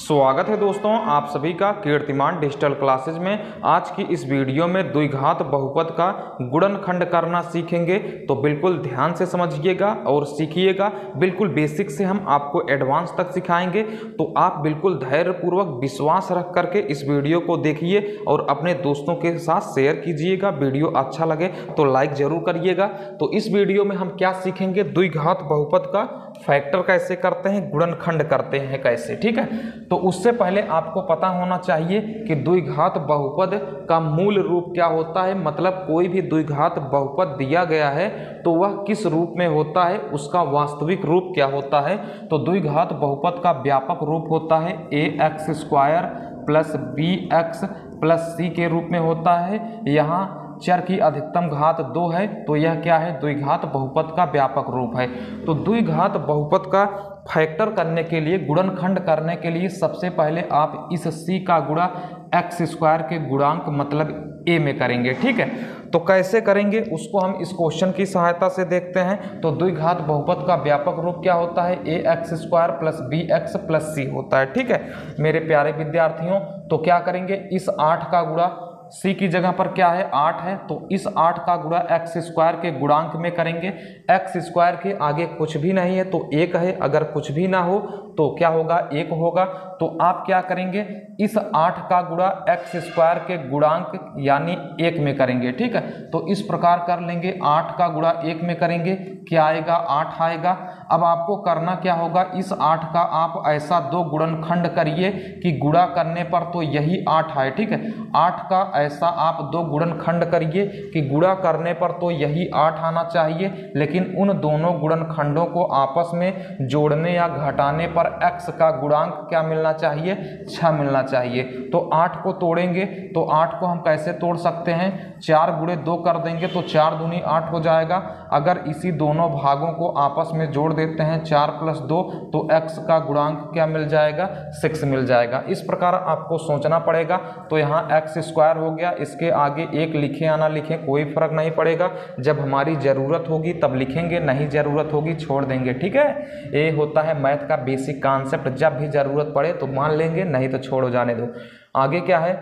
स्वागत है दोस्तों आप सभी का कीर्तिमान डिजिटल क्लासेज में। आज की इस वीडियो में द्विघात बहुपद का गुणनखंड करना सीखेंगे, तो बिल्कुल ध्यान से समझिएगा और सीखिएगा। बिल्कुल बेसिक से हम आपको एडवांस तक सिखाएंगे, तो आप बिल्कुल धैर्यपूर्वक विश्वास रख करके इस वीडियो को देखिए और अपने दोस्तों के साथ शेयर कीजिएगा। वीडियो अच्छा लगे तो लाइक जरूर करिएगा। तो इस वीडियो में हम क्या सीखेंगे, द्विघात बहुपद का फैक्टर कैसे करते हैं, गुणनखंड करते हैं कैसे, ठीक है। तो उससे पहले आपको पता होना चाहिए कि द्विघात बहुपद का मूल रूप क्या होता है। मतलब कोई भी द्विघात बहुपद दिया गया है तो वह किस रूप में होता है, उसका वास्तविक रूप क्या होता है। तो द्विघात बहुपद का व्यापक रूप होता है ax² plus bx plus c के रूप में होता है। यहाँ चर की अधिकतम घात 2 है, तो यह क्या है, द्विघात बहुपद का व्यापक रूप है। तो द्विघात बहुपद का फैक्टर करने के लिए, गुणनखंड करने के लिए सबसे पहले आप इस c का गुणा x² के गुणांक मतलब a में करेंगे, ठीक है। तो कैसे करेंगे उसको हम इस क्वेश्चन की सहायता से देखते हैं। तो द्विघात बहुपद का व्यापक रूप क्या होता है, ax² plus bx plus c होता है, ठीक है मेरे प्यारे विद्यार्थियों। तो क्या करेंगे, इस 8 का गुणा c की जगह पर क्या है 8 है, तो इस 8 का गुणा x² के गुणांक में करेंगे। x² के आगे कुछ भी नहीं है तो 1 है, अगर कुछ भी ना हो तो क्या होगा 1 होगा। तो आप क्या करेंगे, इस 8 का गुणा x² के गुणांक यानी 1 में करेंगे, ठीक है। तो इस प्रकार कर लेंगे, 8 का गुणा 1 में करेंगे, क्या आएगा 8 आएगा। अब आपको करना क्या होगा, इस 8 का आप ऐसा 2 गुणनखंड करिए कि गुणा करने पर तो यही 8 आए, ठीक है। 8 का ऐसा आप 2 गुणनखंड करिए कि गुणा करने पर तो यही 8 आना चाहिए, लेकिन उन दोनों गुणनखंडों को आपस में जोड़ने या घटाने पर x का गुणांक क्या मिलना चाहिए, 6 मिलना चाहिए। तो 8 को तोड़ेंगे, तो 8 को हम कैसे तोड़ सकते हैं, 4 गुणे 2 कर देंगे तो 4 दूनी 8 हो जाएगा। अगर इसी दोनों भागों को आपस में जोड़ देते हैं 4 + 2 तो x का गुणांक क्या मिल जाएगा, 6 मिल जाएगा। इस प्रकार आपको सोचना पड़ेगा। तो यहाँ x² हो गया, इसके आगे 1 लिखे या ना लिखें कोई फर्क नहीं पड़ेगा। जब हमारी ज़रूरत होगी तब लिखेंगे, नहीं ज़रूरत होगी छोड़ देंगे, ठीक है। ये होता है मैथ का बेसिक कॉन्सेप्ट, जब भी ज़रूरत पड़े तो मान लेंगे, नहीं तो छोड़ो जाने दो। आगे क्या है,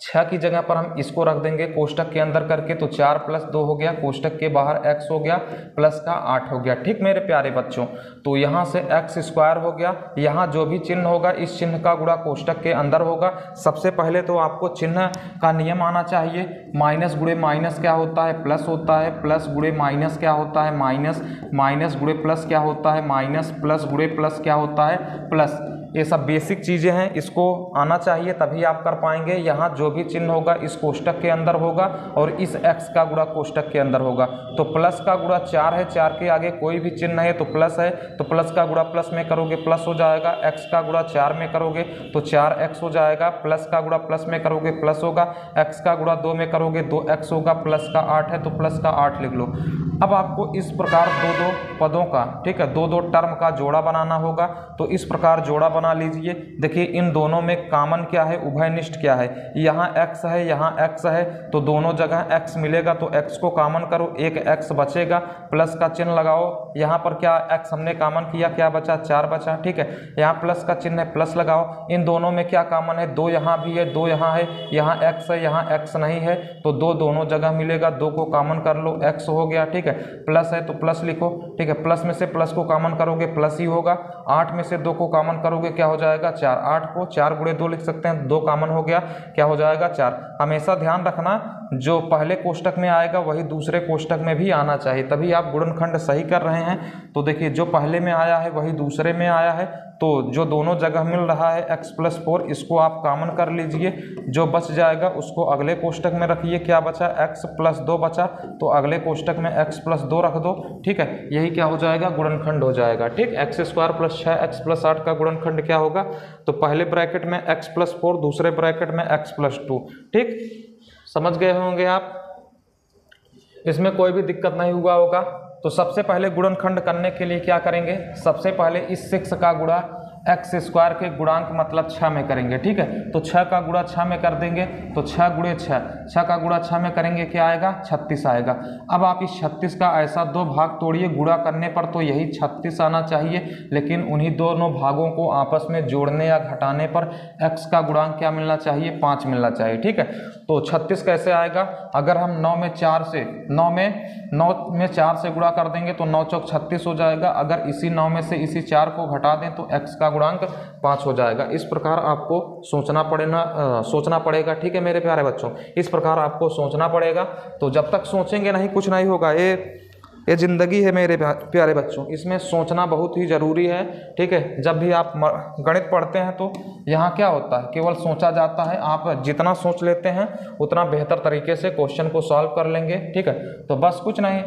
6 की जगह पर हम इसको रख देंगे कोष्टक के अंदर करके, तो 4 + 2 हो गया, कोष्टक के बाहर x हो गया प्लस का 8 हो गया, ठीक मेरे प्यारे बच्चों। तो यहाँ से x² हो गया, यहाँ जो भी चिन्ह होगा इस चिन्ह का गुणा कोष्टक के अंदर होगा। सबसे पहले तो आपको चिन्ह का नियम आना चाहिए, माइनस गुणे माइनस क्या होता है, प्लस होता है, प्लस गुणे माइनस क्या होता है, माइनस, माइनस गुणे प्लस क्या होता है, माइनस, प्लस गुणे प्लस क्या होता है, प्लस। ये सब बेसिक चीज़ें हैं, इसको आना चाहिए तभी आप कर पाएंगे। यहाँ जो भी चिन्ह होगा इस कोष्टक के अंदर होगा और इस x का गुणा कोष्टक के अंदर होगा। तो प्लस का गुणा 4 है, 4 के आगे कोई भी चिन्ह है तो प्लस है, तो प्लस का गुणा प्लस में करोगे प्लस हो जाएगा, x का गुणा 4 में करोगे तो 4x हो जाएगा, प्लस का गुणा प्लस में करोगे प्लस होगा, x का गुणा 2 में करोगे 2x होगा, प्लस का 8 है तो प्लस का 8 लिख लो। अब आपको इस प्रकार 2-2 पदों का, ठीक है, 2-2 टर्म का जोड़ा बनाना होगा। तो इस प्रकार जोड़ा बना लीजिए। देखिए इन दोनों में कॉमन क्या है, उभयनिष्ठ क्या है, यहाँ x है यहाँ x है, तो दोनों जगह x मिलेगा तो x को कॉमन करो, एक x बचेगा, प्लस का चिन्ह लगाओ। यहाँ पर क्या x हमने कॉमन किया, क्या बचा, 4 बचा, ठीक है। यहाँ प्लस का चिन्ह है, प्लस लगाओ। इन दोनों में क्या कॉमन है, 2 यहाँ भी है 2 यहाँ है, यहाँ x है यहाँ x नहीं है, तो 2 दोनों जगह मिलेगा, 2 को कॉमन कर लो, x हो गया, ठीक है। प्लस है तो प्लस लिखो, ठीक है, प्लस में से प्लस को कॉमन करोगे प्लस ही होगा। 8 में से 2 को कॉमन करोगे क्या हो जाएगा, 4। 8 को 4 गुणे 2 लिख सकते हैं, 2 कॉमन हो गया, क्या हो जाएगा 4। हमेशा ध्यान रखना जो पहले कोष्टक में आएगा वही दूसरे कोष्टक में भी आना चाहिए, तभी आप गुणनखंड सही कर रहे हैं। तो देखिए जो पहले में आया है वही दूसरे में आया है, तो जो दोनों जगह मिल रहा है x + 4 इसको आप कॉमन कर लीजिए, जो बच जाएगा उसको अगले कोष्टक में रखिए। क्या बचा, x + 2 बचा, तो अगले कोष्टक में x + 2 रख दो, ठीक है। यही क्या हो जाएगा, गुणनखंड हो जाएगा, ठीक। x² + 6x + 8 का गुणनखंड क्या होगा, तो पहले ब्रैकेट में x + 4, दूसरे ब्रैकेट में x + 2, ठीक। समझ गए होंगे आप, इसमें कोई भी दिक्कत नहीं हुआ होगा। तो सबसे पहले गुणनखंड करने के लिए क्या करेंगे, सबसे पहले इस 6 का गुणा एक्स स्क्वायर के गुणांक मतलब 6 में करेंगे, ठीक है। तो 6 का गुणा 6 में कर देंगे तो 6 गुणे 6, 6 का गुणा 6 में करेंगे क्या आएगा 36 आएगा। अब आप इस 36 का ऐसा दो भाग तोड़िए, गुणा करने पर तो यही 36 आना चाहिए, लेकिन उन्हीं दोनों भागों को आपस में जोड़ने या घटाने पर x का गुणांक क्या मिलना चाहिए 5 मिलना चाहिए, ठीक है। तो 36 कैसे आएगा, अगर हम 9 में 4 से गुणा कर देंगे तो 9 चौक 36 हो जाएगा। अगर इसी 9 में से इसी 4 को घटा दें तो x का गुणांक 5 हो जाएगा। इस प्रकार आपको सोचना पड़ेगा, ठीक है मेरे प्यारे बच्चों, इस प्रकार आपको सोचना पड़ेगा। तो जब तक सोचेंगे नहीं कुछ नहीं होगा, ये जिंदगी है मेरे प्यारे बच्चों, इसमें सोचना बहुत ही ज़रूरी है, ठीक है। जब भी आप गणित पढ़ते हैं तो यहाँ क्या होता है, केवल सोचा जाता है। आप जितना सोच लेते हैं उतना बेहतर तरीके से क्वेश्चन को सॉल्व कर लेंगे, ठीक है। तो बस कुछ नहीं,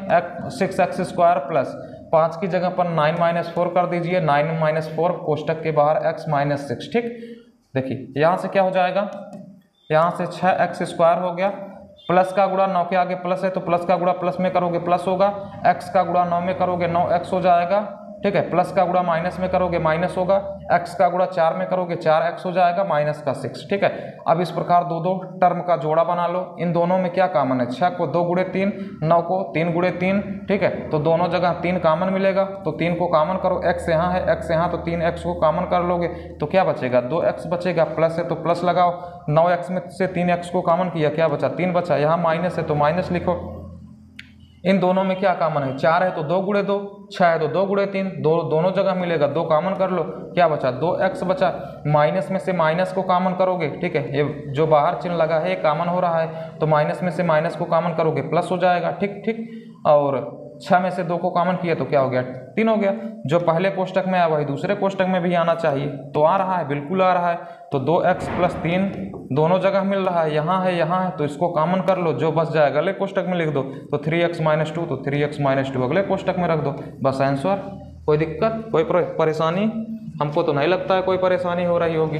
6x स्क्वायर प्लस 5 की जगह पर 9 माइनस 4 कर दीजिए, 9 माइनस 4 कोष्टक के बाहर x माइनस 6, ठीक। देखिए यहाँ से क्या हो जाएगा, यहाँ से 6x स्क्वायर हो गया, प्लस का गुणा 9 के आगे प्लस है तो प्लस का गुणा प्लस में करोगे प्लस होगा, x का गुणा 9 में करोगे 9x हो जाएगा, ठीक है। प्लस का गुणा माइनस में करोगे माइनस होगा, x का गुणा 4 में करोगे 4x हो जाएगा, माइनस का 6, ठीक है। अब इस प्रकार दो टर्म का जोड़ा बना लो। इन दोनों में क्या कॉमन है, 6 को 2 गुणे 3, 9 को 3 गुणे 3, ठीक है। तो दोनों जगह 3 कॉमन मिलेगा, तो 3 को कॉमन करो, x यहाँ है x यहाँ, तो 3x को कॉमन कर लोगे तो क्या बचेगा 2x बचेगा, प्लस है तो प्लस लगाओ, 9x में से 3x को कॉमन किया क्या बचा 3 बचा, यहाँ माइनस है तो माइनस लिखो। इन दोनों में क्या कॉमन है, 4 है तो 2 गुणे 2, 6 है तो 2 गुणे 3, दोनों जगह मिलेगा, 2 कॉमन कर लो, क्या बचा 2x बचा। माइनस में से माइनस को कॉमन करोगे, ठीक है, ये जो बाहर चिन्ह लगा है ये कॉमन हो रहा है, तो माइनस में से माइनस को कॉमन करोगे प्लस हो जाएगा, ठीक ठीक। और 6 में से 2 को कॉमन किया तो क्या हो गया 3 हो गया। जो पहले कोष्टक में आया वही दूसरे कोष्टक में भी आना चाहिए, तो आ रहा है, बिल्कुल आ रहा है। तो 2x प्लस 3 दोनों जगह मिल रहा है, यहाँ है, तो इसको कॉमन कर लो, जो बच जाएगा अगले कोष्टक में लिख दो। तो 3x माइनस 2 तो 3x माइनस 2 अगले कोष्टक में रख दो, बस आंसर। कोई दिक्कत, कोई परेशानी, हमको तो नहीं लगता है कोई परेशानी हो रही होगी,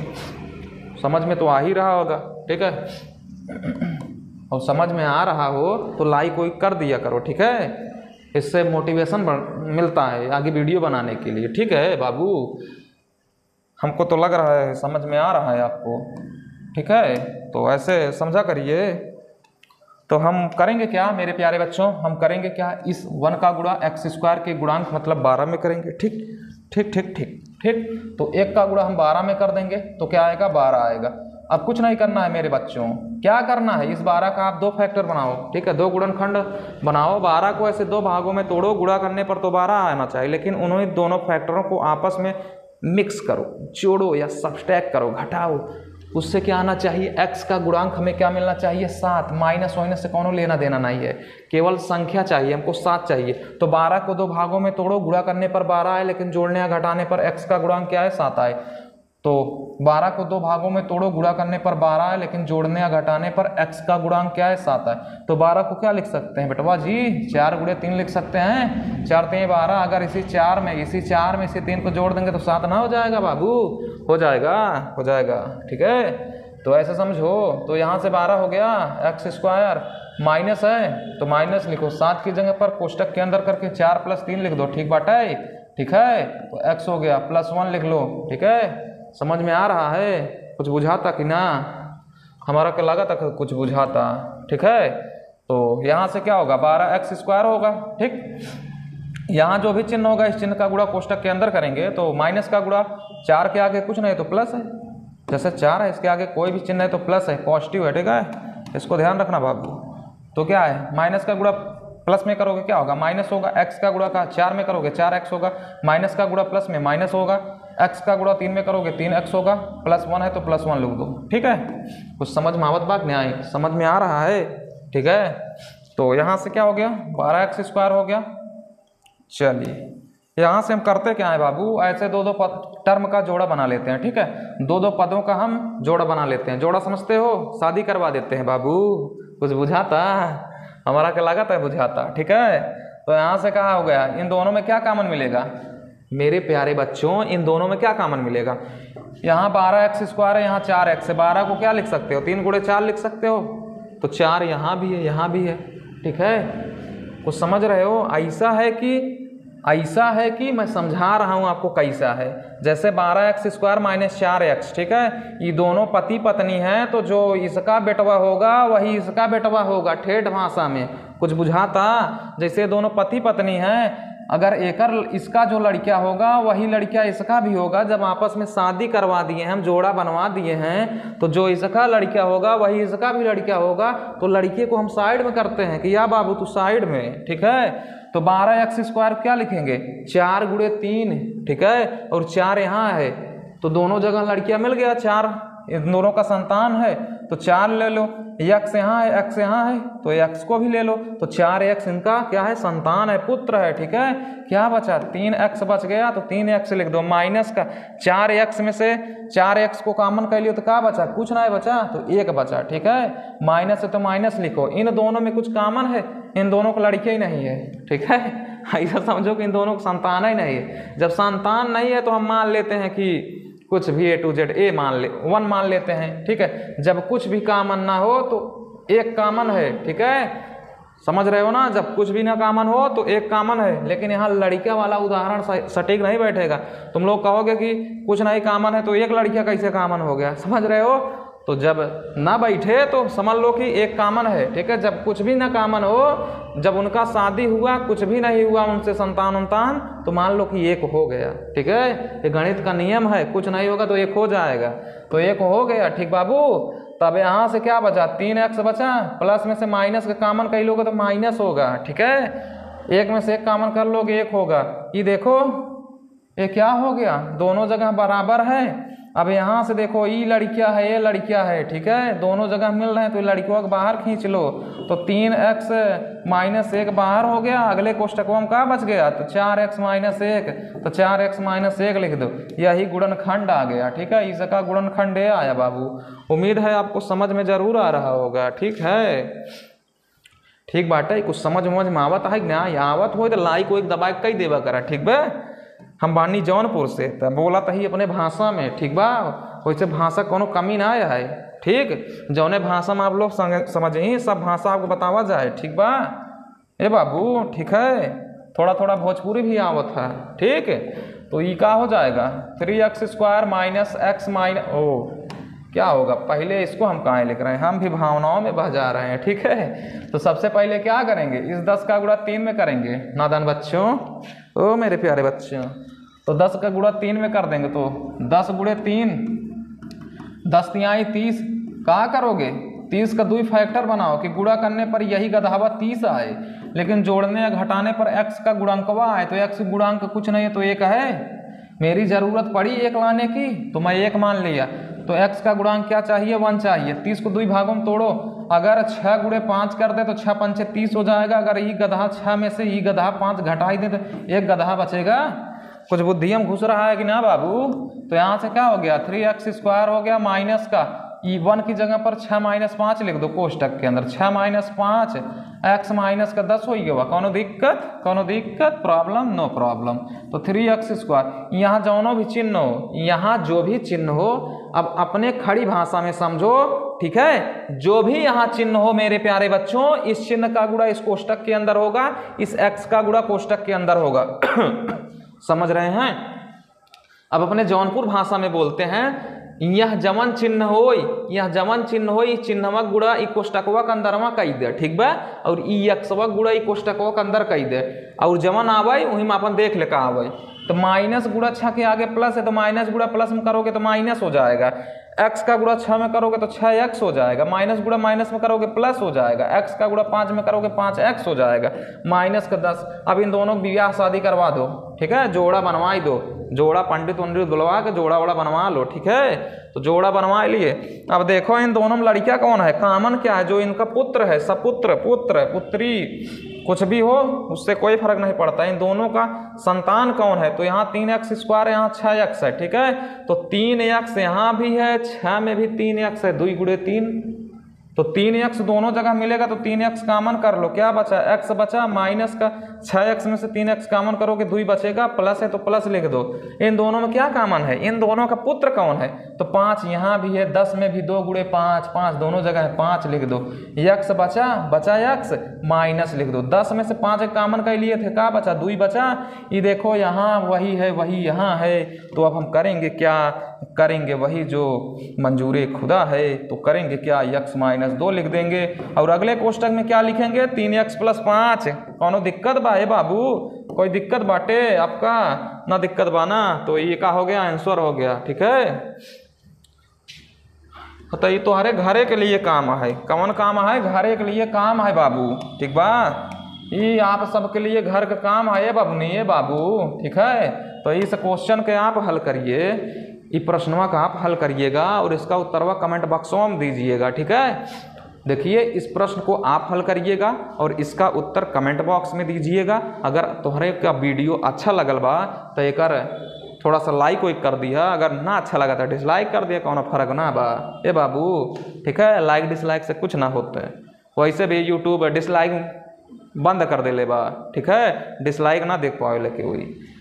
समझ में तो आ ही रहा होगा, ठीक है। और समझ में आ रहा हो तो लाइक कोई कर दिया करो, ठीक है, इससे मोटिवेशन मिलता है आगे वीडियो बनाने के लिए, ठीक है बाबू। हमको तो लग रहा है समझ में आ रहा है आपको, ठीक है, तो ऐसे समझा करिए। तो हम करेंगे क्या मेरे प्यारे बच्चों, हम करेंगे क्या, इस 1 का गुणा x स्क्वायर के गुणांक मतलब 12 में करेंगे, ठीक ठीक ठीक ठीक ठीक। तो 1 का गुणा हम 12 में कर देंगे तो क्या आएगा 12 आएगा। अब कुछ नहीं करना है मेरे बच्चों, क्या करना है, इस 12 का आप 2 फैक्टर बनाओ, ठीक है, 2 गुणनखंड बनाओ। 12 को ऐसे 2 भागों में तोड़ो, गुणा करने पर तो 12 आना चाहिए, लेकिन उन्हीं दोनों फैक्टरों को आपस में मिक्स करो, जोड़ो या सब्सट्रैक्ट करो, घटाओ, उससे क्या आना चाहिए x का गुणांक हमें क्या मिलना चाहिए 7। माइनस वाइनस से कौन लेना देना नहीं है, केवल संख्या चाहिए, हमको 7 चाहिए। तो 12 को 2 भागों में तोड़ो, गुणा करने पर 12 आए, लेकिन जोड़ने या घटाने पर x का गुणांक क्या है 7 आए। तो 12 को 2 भागों में तोड़ो, गुणा करने पर 12 आए, लेकिन जोड़ने या घटाने पर x का गुणांक क्या है 7 आए। तो 12 को क्या लिख सकते हैं बेटवा जी 4 गुणे 3 लिख सकते हैं, 4 3 12। अगर इसी 4 में इसी 3 को जोड़ देंगे तो 7 ना हो जाएगा बाबू, हो जाएगा, ठीक है। तो ऐसे समझो, तो यहाँ से 12 हो गया, x स्क्वायर माइनस है तो माइनस लिखो, 7 की जगह पर कोष्टक के अंदर करके 4 प्लस 3 लिख दो, ठीक बात है, ठीक है। तो x हो गया प्लस 1 लिख लो, ठीक है। समझ में आ रहा है, कुछ बुझाता कि ना, हमारा क्या लगा था कुछ बुझाता, ठीक है। तो यहाँ से क्या होगा 12x स्क्वायर होगा, ठीक। यहाँ जो भी चिन्ह होगा इस चिन्ह का गुणा कोष्टक के अंदर करेंगे, तो माइनस का गुणा 4 के आगे कुछ नहीं तो प्लस है, जैसे 4 है इसके आगे कोई भी चिन्ह है तो प्लस है, पॉजिटिव है, ठीक है, इसको ध्यान रखना बाबू। तो क्या है माइनस का गुणा प्लस में करोगे क्या होगा माइनस होगा, x का गुणा का 4 में करोगे 4x होगा, माइनस का गुणा प्लस में माइनस होगा, x का गुणा 3 में करोगे 3x होगा, प्लस 1 है तो प्लस 1 लिख दो, ठीक है। कुछ समझ में आवत बात नहीं आई, समझ में आ रहा है, ठीक है। तो यहाँ से क्या हो गया 12x स्क्वायर हो गया। चलिए यहाँ से हम करते क्या है बाबू, ऐसे 2 टर्म का जोड़ा बना लेते हैं, ठीक है, 2 पदों का हम जोड़ा बना लेते हैं। जोड़ा समझते हो, शादी करवा देते हैं बाबू, कुछ बुझाता, हमारा क्या लागत है बुझाता, ठीक है। तो यहाँ से कहा हो गया, इन दोनों में क्या कॉमन मिलेगा मेरे प्यारे बच्चों, इन दोनों में क्या कॉमन मिलेगा, यहाँ 12x स्क्वायर है, यहाँ 4x है, 12 को क्या लिख सकते हो 3 गुणे 4 लिख सकते हो, तो 4 यहाँ भी है यहाँ भी है, ठीक है। कुछ समझ रहे हो, ऐसा है कि ऐसा है कि मैं समझा रहा हूँ आपको कैसा है। जैसे 12x² माइनस 4x, ठीक है, ये दोनों पति पत्नी हैं, तो जो इसका बेटवा होगा वही इसका बेटवा होगा। ठेठ भाषा में कुछ बुझाता? जैसे दोनों पति पत्नी हैं, अगर इसका जो लड़का होगा वही लड़का इसका भी होगा। जब आपस में शादी करवा दिए हैं, हम जोड़ा बनवा दिए हैं, तो जो इसका लड़का होगा वही इसका भी लड़का होगा। तो लड़के को हम साइड में करते हैं कि या बाबू तू साइड में, ठीक है। तो 12x² क्या लिखेंगे? 4 गुणे 3, ठीक है, और 4 यहाँ है, तो दोनों जगह लड़कियां मिल गया। 4 इन दोनों का संतान है, तो 4 ले लो। x यहाँ है, x यहाँ है, तो x को भी ले लो। तो 4x इनका क्या है? संतान है, पुत्र है, ठीक है। क्या बचा? 3x बच गया, तो 3x लिख दो। माइनस का 4x में से 4x को कॉमन कर लियो, तो क्या बचा? कुछ नहीं बचा, तो 1 बचा, ठीक है। माइनस है तो माइनस लिखो। इन दोनों में कुछ कॉमन है? इन दोनों को लड़के ही नहीं है, ठीक है। ऐसा समझो कि इन दोनों को संतान ही नहीं है। जब संतान नहीं है तो हम मान लेते हैं कि कुछ भी A to Z A मान ले 1 मान लेते हैं, ठीक है। जब कुछ भी कॉमन ना हो तो एक कॉमन है, ठीक है, समझ रहे हो ना। जब कुछ भी ना कॉमन हो तो एक कॉमन है। लेकिन यहाँ लड़का वाला उदाहरण सटीक नहीं बैठेगा। तुम लोग कहोगे कि कुछ नहीं कॉमन है तो एक लड़का कैसे कॉमन हो गया, समझ रहे हो। तो जब ना बैठे तो समझ लो कि एक कॉमन है, ठीक है। जब कुछ भी ना कॉमन हो, जब उनका शादी हुआ, कुछ भी नहीं हुआ उनसे संतान, तो मान लो कि 1 हो गया, ठीक है। ये गणित का नियम है, कुछ नहीं होगा तो 1 हो जाएगा, तो 1 हो गया, ठीक बाबू। तब यहाँ से क्या बचा? 3x बचा, प्लस में से माइनस का कॉमन कर लोगे तो माइनस होगा, ठीक है। 1 में से 1 कॉमन कर लोगे 1 होगा। ये देखो ये क्या हो गया? दोनों जगह बराबर है। अब यहाँ से देखो, ये लड़कियां है, ये लड़कियां है, ठीक है, दोनों जगह मिल रहे हैं, तो लड़कियों को बाहर खींच लो। तो 3x माइनस 1 बाहर हो गया। अगले कोष्टकों में क्या बच गया? तो 4x माइनस 1, तो 4x माइनस 1 लिख दो। यही गुणनखंड आ गया, ठीक है। इसका गुणनखंड ये आया बाबू। उम्मीद है आपको समझ में जरूर आ रहा होगा, ठीक है। ठीक बाटे, कुछ समझ में आवत है ना? आवत हो तो लाइक को एक दबा कई देवा करा, ठीक बा। हम बानी जौनपुर से, तो बोला तही अपने भाषा में, ठीक बा। वैसे भाषा कोनो कमी ना आया है, ठीक। जौने भाषा में आप लोग समझी सब भाषा आपको बतावा जाए, ठीक बा ए बाबू, ठीक है। थोड़ा थोड़ा भोजपुरी भी आवत है, ठीक। तो ये क्या हो जाएगा? 3x² माइनस x माइनस क्या होगा? पहले इसको हम कहाँ लिख रहे हैं? हम भी भावनाओं में बह जा रहे हैं, ठीक है। तो सबसे पहले क्या करेंगे? इस 10 का गुणा 3 में करेंगे, नादान बच्चों, ओ मेरे प्यारे बच्चों। तो 10 का गुणा 3 में कर देंगे, तो 10 गुणे 3, 10 तिहाई 30। क्या करोगे? 30 का 2 फैक्टर बनाओ कि गुणा करने पर यही गधावा 30 आए, लेकिन जोड़ने या घटाने पर x का गुणांकवा आए। तो x गुणांक कुछ नहीं है तो 1 है। मेरी जरूरत पड़ी 1 लाने की, तो मैं 1 मान लिया। तो x का गुणांक क्या चाहिए? 1 चाहिए। 30 को 2 भागों में तोड़ो। अगर 6 गुणे 5 कर दे तो 6 पंचे 30 हो जाएगा। अगर ये गधा 6 में से ये गधा 5 घटाई दे तो 1 गधा बचेगा। कुछ बुद्धि में घुस रहा है कि ना बाबू? तो यहाँ से क्या हो गया? 3x² हो गया माइनस का 1 की जगह पर 6 माइनस 5 लिख दो कोष्टक के अंदर। 6 माइनस 5 x माइनस का 10 हो गया। कोनो दिक्कत? कोनो दिक्कत? प्रॉब्लम? No problem. तो 3x²। यहाँ जौनों भी चिन्ह हो, यहाँ जो भी चिन्ह हो, अब अपने खड़ी भाषा में समझो, ठीक है। जो भी यहाँ चिन्ह हो मेरे प्यारे बच्चों, इस चिन्ह का गुणा इस कोष्टक के अंदर होगा, इस x का गुणा कोष्टक के अंदर होगा। समझ रहे हैं? अब अपने जौनपुर भाषा में बोलते हैं, यह जमन चिन्ह हो, यह जमन चिन्ह हो, चिन्हवा गुड़ा ई कोष्टकवा के अंदरवा कई दे, ठीक बा। और ई एक्सवा गुड़ा ई कोष्टकवा के अंदर कई दे, और जमन आवे वही में अपन देख ले का आवे। तो माइनस गुड़ा 6 के आगे प्लस है, तो माइनस गुड़ा प्लस में करोगे तो माइनस हो जाएगा। x का गुणा 6 में करोगे तो 6x हो जाएगा। माइनस गुणा माइनस में करोगे प्लस हो जाएगा। x का गुणा 5 में करोगे 5x हो जाएगा। माइनस का 10। अब इन दोनों की ब्याह शादी करवा दो, ठीक है, जोड़ा बनवाई दो। जोड़ा पंडित वंडित बुलवा के जोड़ा वोड़ा बनवा लो, ठीक है। तो जोड़ा बनवा लिए। अब देखो इन दोनों में लड़कियां कौन है? कॉमन क्या है? जो इनका पुत्र है, सपुत्र, पुत्र, पुत्री, कुछ भी हो उससे कोई फर्क नहीं पड़ता। इन दोनों का संतान कौन है? तो यहाँ 3x², यहाँ 6x है, ठीक है। तो 3x यहाँ भी है, 6 में भी 3x है। 2 गुणे 3, तो 3x दोनों जगह मिलेगा तो 3x कॉमन कर लो, क्या बचा x बचा, माइनस का 6x में से 3x कॉमन करोगे 2 बचेगा, प्लस है तो प्लस लिख दो। इन दोनों में क्या कॉमन है, इन दोनों का पुत्र कौन है, तो 5 यहाँ भी है, 10 में भी 2 गुणे 5, 5 दोनों जगह है, 5 लिख दो। x बचा x माइनस लिख दो, 10 में से 5 कॉमन का लिए थे, क्या बचा 2 बचा। ये देखो यहाँ वही है वही यहाँ है, तो अब हम करेंगे क्या, करेंगे वही जो मंजूर खुदा है, तो करेंगे क्या x माइनस 2 लिख देंगे और अगले कोष्टक में क्या लिखेंगे 3x प्लस 5। कौनो दिक्कत बा है बाबू, कोई दिक्कत बाटे आपका, ना दिक्कत बा ना, तो ये का हो गया आंसर हो गया। ठीक है, तो ये तुम्हारे घरे के लिए काम है, कौन काम है, घरे के लिए काम है बाबू। ठीक बा, ये आप सबके लिए घर का काम है बाबू, नहीं है बाबू। ठीक है, तो इस क्वेश्चन के आप हल करिए, ये प्रश्नवा का आप हल करिएगा और इसका उत्तरवा कमेंट बॉक्सों में दीजिएगा। ठीक है, देखिए इस प्रश्न को आप हल करिएगा और इसका उत्तर कमेंट बॉक्स में दीजिएगा। अगर तुम्हारे का वीडियो अच्छा लगल बा तो एक थोड़ा सा लाइक वाइक कर दिया, अगर ना अच्छा लगा तो डिसलाइक कर दिया, कौन फर्क ना बा ए बाबू। ठीक है, लाइक डिसलाइक से कुछ ना होता है, वैसे भी यूट्यूब डिसलाइक बंद कर दे बा। ठीक है, डिसलाइक ना देख पावेला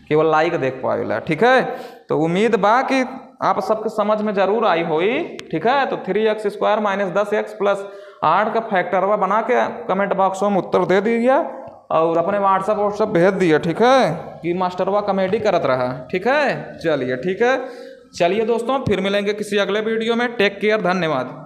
केवल लाइक देख पावेला। ठीक है, तो उम्मीद बा कि आप सबके समझ में जरूर आई होई। ठीक है, तो 3x² माइनस 10x प्लस 8 का फैक्टरवा बना के कमेंट बॉक्स में उत्तर दे दीजिए और अपने व्हाट्सअप भेज दिए। ठीक है, कि मास्टरवा कॉमेडी करत रहा। ठीक है, चलिए ठीक है, चलिए दोस्तों फिर मिलेंगे किसी अगले वीडियो में। टेक केयर, धन्यवाद।